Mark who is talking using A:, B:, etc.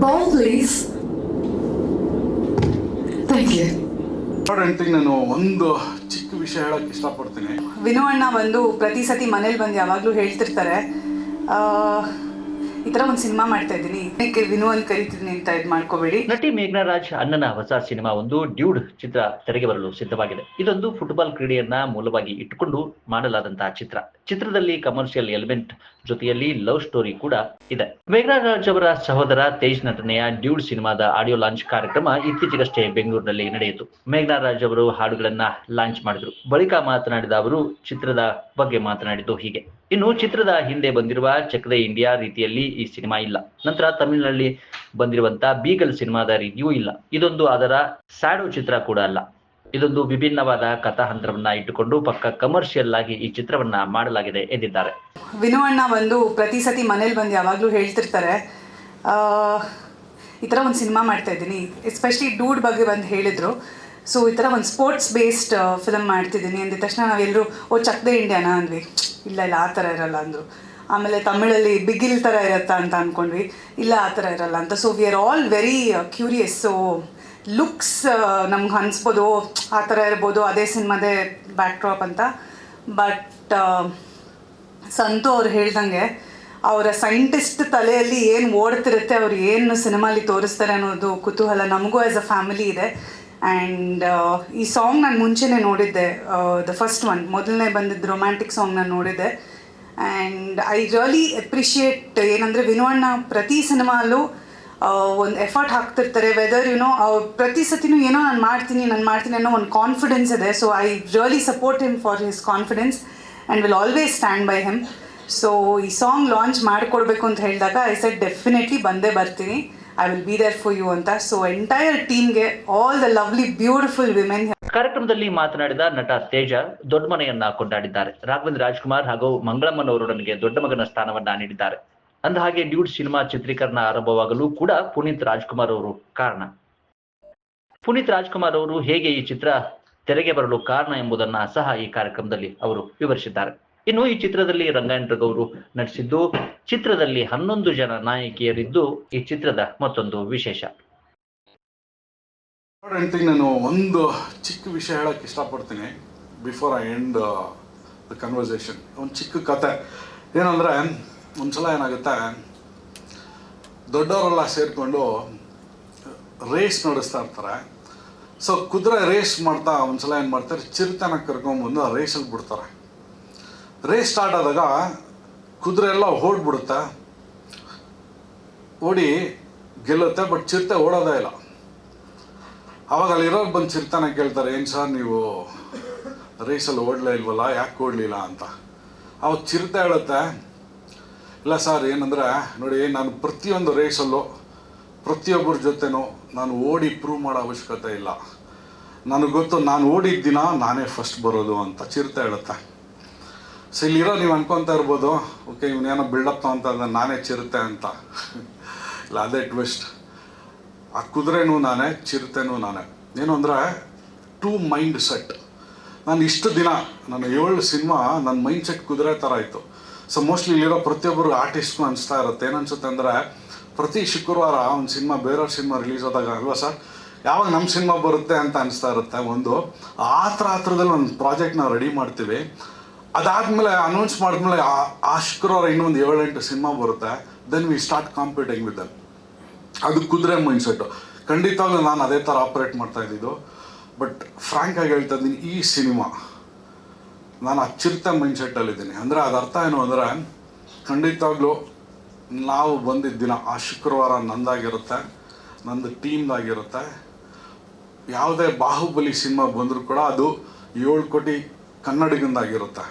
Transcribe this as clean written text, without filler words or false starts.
A: Ball, please. Thank you.
B: ನಾನು ಒಂದು ಚಿಕ್ಕ ವಿಷಯ ಹೇಳಕ್ಕೆ ಇಷ್ಟಪಡ್ತೀನಿ.
C: ವಿನು ಅಣ್ಣ ಬಂದು ಪ್ರತಿ ಸತಿ ಮನೇಲಿ ಬಂದು ಯಾವಾಗಲೂ ಹೇಳ್ತಿರ್ತಾರೆ, ಈ ಥರ ಒಂದು ಸಿನಿಮಾ ಮಾಡ್ತಾ ಇದ್ದೀನಿ, ವಿನು ಅಂತ ಕರಿತಿದ್ದೀನಿ ಅಂತ ಇದು ಮಾಡ್ಕೋಬೇಡಿ.
D: ನಟಿ ಮೇಘ್ನಾ ರಾಜ್ ಅಣ್ಣನ ಹೊಸ ಸಿನಿಮಾ ಒಂದು ಡ್ಯೂಡ್ ಚಿತ್ರ ತೆರೆಗೆ ಬರಲು ಸಿದ್ಧವಾಗಿದೆ. ಇದೊಂದು ಫುಟ್ಬಾಲ್ ಕ್ರೀಡೆಯನ್ನ ಮೂಲವಾಗಿ ಇಟ್ಟುಕೊಂಡು ಮಾಡಲಾದಂತಹ ಚಿತ್ರ. ಚಿತ್ರದಲ್ಲಿ ಕಮರ್ಷಿಯಲ್ ಎಲಿಮೆಂಟ್ ಜೊತೆಯಲ್ಲಿ ಲವ್ ಸ್ಟೋರಿ ಕೂಡ ಇದೆ. ಮೇಘ್ನಾ ರಾಜ್ ಅವರ ಸಹೋದರ ತೇಜ್ ನಟನೆಯ ಡ್ಯೂಡ್ ಸಿನಿಮಾದ ಆಡಿಯೋ ಲಾಂಚ್ ಕಾರ್ಯಕ್ರಮ ಇತ್ತೀಚೆಗಷ್ಟೇ ಬೆಂಗಳೂರಿನಲ್ಲಿ ನಡೆಯಿತು. ಮೇಘ್ನಾ ರಾಜ್ ಅವರು ಹಾಡುಗಳನ್ನ ಲಾಂಚ್ ಮಾಡಿದ್ರು. ಬಳಿಕ ಮಾತನಾಡಿದ ಅವರು ಚಿತ್ರದ ಬಗ್ಗೆ ಮಾತನಾಡಿದ್ದು ಹೀಗೆ: ಇನ್ನು ಚಿತ್ರದ ಹಿಂದೆ ಬಂದಿರುವ ಚೆಕ್ ದ ಇಂಡಿಯಾ ರೀತಿಯಲ್ಲಿ ಈ ಸಿನಿಮಾ ಇಲ್ಲ. ನಂತರ ತಮಿಳಿನಲ್ಲಿ ಬಂದಿರುವಂತ ಬೀಗಲ್ ಸಿನಿಮಾದ ರೀತಿಯೂ ಇಲ್ಲ. ಇದೊಂದು ಅದರ ಸ್ಯಾಡೋ ಚಿತ್ರ ಕೂಡ ಅಲ್ಲ. ಇದೊಂದು ವಿಭಿನ್ನವಾದ ಕಥಾಹಂತ್ರವನ್ನ ಇಟ್ಟುಕೊಂಡು ಪಕ್ಕ ಕಮರ್ಷಿಯಲ್ ಆಗಿ ಈ ಚಿತ್ರವನ್ನ ಮಾಡಲಾಗಿದೆ ಎಂದಿದ್ದಾರೆ.
C: ವಿನು ಅಣ್ಣ ಬಂದು ಪ್ರತಿ ಸತಿ ಮನೇಲಿ ಬಂದು ಯಾವಾಗಲೂ ಹೇಳ್ತಿರ್ತಾರೆ, ಈ ಥರ ಒಂದು ಸಿನಿಮಾ ಮಾಡ್ತಾ ಇದ್ದೀನಿ, ಎಸ್ಪೆಷಲಿ ಡೂಡ್ ಬಗ್ಗೆ ಬಂದು ಹೇಳಿದರು. ಸೊ ಈ ಥರ ಒಂದು ಸ್ಪೋರ್ಟ್ಸ್ ಬೇಸ್ಡ್ ಫಿಲಮ್ ಮಾಡ್ತಿದ್ದೀನಿ ಅಂದಿದ ತಕ್ಷಣ ನಾವೆಲ್ಲರೂ ಚಕ್ ದ ಇಂಡಿಯಾನಾ ಅಂದ್ವಿ. ಇಲ್ಲ ಆ ಥರ ಇರಲ್ಲ ಅಂದರು. ಆಮೇಲೆ ತಮಿಳಲ್ಲಿ ಬಿಗಿಲ್ ಥರ ಇರುತ್ತಾ ಅಂತ ಅಂದ್ಕೊಂಡ್ವಿ. ಇಲ್ಲ ಆ ಥರ ಇರಲ್ಲ ಅಂತ. So we are all very curious. So looks ನಮ್ಗೆ ಅನಿಸ್ಬೋದು ಆ ಥರ ಇರ್ಬೋದು, ಅದೇ ಸಿನಿಮಾದೇ ಬ್ಯಾಕ್ ಡ್ರಾಪ್ ಅಂತ. ಬಟ್ ಸಂತು ಅವ್ರು ಹೇಳ್ದಂಗೆ ಅವರ ಸೈಂಟಿಸ್ಟ್ ತಲೆಯಲ್ಲಿ ಏನು ಓಡ್ತಿರುತ್ತೆ, ಅವ್ರು ಏನು ಸಿನಿಮಾಲಿ ತೋರಿಸ್ತಾರೆ ಅನ್ನೋದು ಕುತೂಹಲ ನಮಗೂ ಆ್ಯಸ್ ಅ ಫ್ಯಾಮಿಲಿ ಇದೆ. ಆ್ಯಂಡ್ ಈ ಸಾಂಗ್ ನಾನು ಮುಂಚೆನೇ ನೋಡಿದ್ದೆ, ದ ಫಸ್ಟ್ ಒನ್, ಮೊದಲನೇ ಬಂದಿದ್ದು ರೊಮ್ಯಾಂಟಿಕ್ ಸಾಂಗ್ ನಾನು ನೋಡಿದ್ದೆ. ಆ್ಯಂಡ್ ಐ ರಿಯಲಿ ಅಪ್ರಿಷಿಯೇಟ್ ಏನಂದರೆ ವಿನು ಅಣ್ಣ ಪ್ರತಿ ಸಿನಿಮಾಲ್ಲೂ ಒಂದು ಎಫರ್ಟ್ ಹಾಕ್ತಿರ್ತಾರೆ. ವೆದರ್ ಪ್ರತಿ ಸತಿನೂ ಏನೋ ನಾನು ಮಾಡ್ತೀನಿ ಅನ್ನೋ ಒಂದು ಕಾನ್ಫಿಡೆನ್ಸ್ ಇದೆ. So I really support him for his confidence and will always stand by him. So ಈ ಸಾಂಗ್ ಲಾಂಚ್ ಮಾಡಿಕೊಡ್ಬೇಕು ಅಂತ ಹೇಳಿದಾಗ ಐ ಸೆಡ್ ಡೆಫಿನೆಟ್ಲಿ ಬಂದೇ ಬರ್ತೀನಿ, I will be there for you ಅಂತ. ಸೊ ಎಂಟೈರ್ ಟೀಮ್ಗೆ all the lovely beautiful women.
D: ಕಾರ್ಯಕ್ರಮದಲ್ಲಿ ಮಾತನಾಡಿದ ನಟ ತೇಜ ದೊಡ್ಡ ಮನೆಯನ್ನ ಕೊಂಡಾಡಿದ್ದಾರೆ. ರಾಘವೇಂದ್ರ ರಾಜ್ಕುಮಾರ್ ಹಾಗೂ ಮಂಗಳಮ್ಮನವರೊಡನೆಗೆ ದೊಡ್ಡ ಮಗನ ಸ್ಥಾನವನ್ನ ನೀಡಿದ್ದಾರೆ. ಅಂದ ಹಾಗೆ ಡ್ಯೂಡ್ ಸಿನಿಮಾ ಚಿತ್ರೀಕರಣ ಆರಂಭವಾಗಲು ಕೂಡ ಪುನೀತ್ ರಾಜ್ಕುಮಾರ್ ಅವರು ಕಾರಣ. ಪುನೀತ್ ರಾಜ್ಕುಮಾರ್ ಅವರು ಹೇಗೆ ಈ ಚಿತ್ರ ತೆರೆಗೆ ಬರಲು ಕಾರಣ ಎಂಬುದನ್ನ ಸಹ ಈ ಕಾರ್ಯಕ್ರಮದಲ್ಲಿ ಅವರು ವಿವರಿಸಿದ್ದಾರೆ. ಇನ್ನು ಈ ಚಿತ್ರದಲ್ಲಿ ರಂಗಾಯಣ ಅವರು ನಟಿಸಿದ್ದು, ಚಿತ್ರದಲ್ಲಿ 11 ಜನ ನಾಯಕಿಯರಿದ್ದು ಈ ಚಿತ್ರದ ಮತ್ತೊಂದು ವಿಶೇಷ.
B: ನಾನು ಒಂದು ಚಿಕ್ಕ ವಿಷಯ ಹೇಳಕ್ಕೆ ಇಷ್ಟಪಡ್ತೀನಿ before I end the conversation. ಒಂದು ಚಿಕ್ಕ ಕತೆ ಏನಂದರೆ, ಒಂದ್ಸಲ ಏನಾಗುತ್ತೆ, ದೊಡ್ಡವರೆಲ್ಲ ಸೇರಿಕೊಂಡು ರೇಸ್ ನಡೆಸ್ತಾ ಇರ್ತಾರೆ. ಸೊ ಕುದುರೆ ರೇಸ್ ಮಾಡ್ತಾ ಒಂದ್ಸಲ ಏನು ಮಾಡ್ತಾರೆ, ಚಿರತೆನ ಕರ್ಕೊಂಬಂದು ಆ ರೇಸಲ್ಲಿ ಬಿಡ್ತಾರೆ. ರೇಸ್ ಸ್ಟಾರ್ಟ್ ಆದಾಗ ಕುದುರೆ ಎಲ್ಲ ಓಡ್ಬಿಡುತ್ತೆ, ಓಡಿ ಗೆಲ್ಲುತ್ತೆ. ಬಟ್ ಚಿರತೆ ಓಡೋದೇ ಇಲ್ಲ. ಆವಾಗ ಅಲ್ಲಿರೋರು ಬಂದು ಚಿರತೆನ ಕೇಳ್ತಾರೆ, ಏನು ಸರ್ ನೀವು ರೇಸಲ್ಲಿ ಓಡಲೇ ಇಲ್ವಲ್ಲ, ಯಾಕೆ ಓಡಲಿಲ್ಲ ಅಂತ. ಅವಾಗ ಚಿರತೆ ಹೇಳುತ್ತೆ, ಇಲ್ಲ ಸರ್, ಏನಂದರೆ ನೋಡಿ, ನಾನು ಪ್ರತಿಯೊಂದು ರೇಸಲ್ಲೂ ಪ್ರತಿಯೊಬ್ಬರ ಜೊತೆನೂ ನಾನು ಓಡಿ ಪ್ರೂವ್ ಮಾಡೋ ಅವಶ್ಯಕತೆ ಇಲ್ಲ. ನನಗೆ ಗೊತ್ತು, ನಾನು ಓಡಿದ ದಿನ ನಾನೇ ಫಸ್ಟ್ ಬರೋದು ಅಂತ ಚಿರತೆ ಹೇಳುತ್ತೆ. ಸೊ ಇಲ್ಲಿರೋ ನೀವು ಅನ್ಕೊತಾ ಇರ್ಬೋದು, ಓಕೆ ಇವನೇನೋ ಬಿಲ್ಡಪ್ ಅಂತ ನಾನೇ ಚಿರತೆ ಅಂತ. ಇಲ್ಲ, ಅದೇ ಟ್ವಿಸ್ಟ್. ಆ ಕುದುರೆನೂ ನಾನೇ, ಚಿರತೆನೂ ನಾನೇ. ಏನು ಅಂದರೆ ಟೂ ಮೈಂಡ್ ಸೆಟ್. ನಾನು ಇಷ್ಟು ದಿನ ನನ್ನ 7 ಸಿನಿಮಾ ನನ್ನ ಮೈಂಡ್ ಸೆಟ್ ಕುದುರೆ ಥರ ಇತ್ತು. ಸೊ ಮೋಸ್ಟ್ಲಿ ಇಲ್ಲಿರೋ ಪ್ರತಿಯೊಬ್ಬರು ಆರ್ಟಿಸ್ಟ್ನು ಅನಿಸ್ತಾ ಇರುತ್ತೆ. ಏನನ್ಸುತ್ತೆ ಅಂದರೆ, ಪ್ರತಿ ಶುಕ್ರವಾರ ಒಂದು ಸಿನಿಮಾ ಬೇರೆಯವ್ರ ಸಿನಿಮಾ ರಿಲೀಸ್ ಆದಾಗ ಅಲ್ವಾ ಸರ್, ಯಾವಾಗ ನಮ್ಮ ಸಿನಿಮಾ ಬರುತ್ತೆ ಅಂತ ಅನಿಸ್ತಾ ಇರುತ್ತೆ. ಒಂದು ಆ ಥರದಲ್ಲಿ ಒಂದು ಪ್ರಾಜೆಕ್ಟ್ ನಾವು ರೆಡಿ ಮಾಡ್ತೀವಿ. ಅದಾದಮೇಲೆ ಅನೌನ್ಸ್ ಮಾಡಿದ್ಮೇಲೆ ಆ ಶುಕ್ರವಾರ ಇನ್ನೊಂದು 7-8 ಸಿನಿಮಾ ಬರುತ್ತೆ. Then we start competing with them. ಅದು ಕುದುರೆ ಮೈಂಡ್ಸೆಟ್ಟು. ಖಂಡಿತವಾಗ್ಲೂ ನಾನು ಅದೇ ಥರ ಆಪ್ರೇಟ್ ಮಾಡ್ತಾ ಇದ್ದಿದ್ದು. ಬಟ್ ಫ್ರ್ಯಾಂಕಾಗಿ ಹೇಳ್ತಾ ಇದ್ದೀನಿ, ಈ ಸಿನಿಮಾ ನಾನು ಆ ಚಿರತೆ ಮೈಂಡ್ಸೆಟ್ಟಲ್ಲಿದ್ದೀನಿ. ಅಂದರೆ ಅದರ ಅರ್ಥ ಏನು ಅಂದರೆ, ಖಂಡಿತವಾಗ್ಲೂ ನಾವು ಬಂದಿದ್ದ ದಿನ ಆ ಶುಕ್ರವಾರ ನಂದಾಗಿರುತ್ತೆ, ನಂದು ಟೀಮ್ದಾಗಿರುತ್ತೆ. ಯಾವುದೇ ಬಾಹುಬಲಿ ಸಿನಿಮಾ ಬಂದರೂ ಕೂಡ ಅದು 7 ಕೋಟಿ ಕನ್ನಡಿಗಂದಾಗಿರುತ್ತೆ.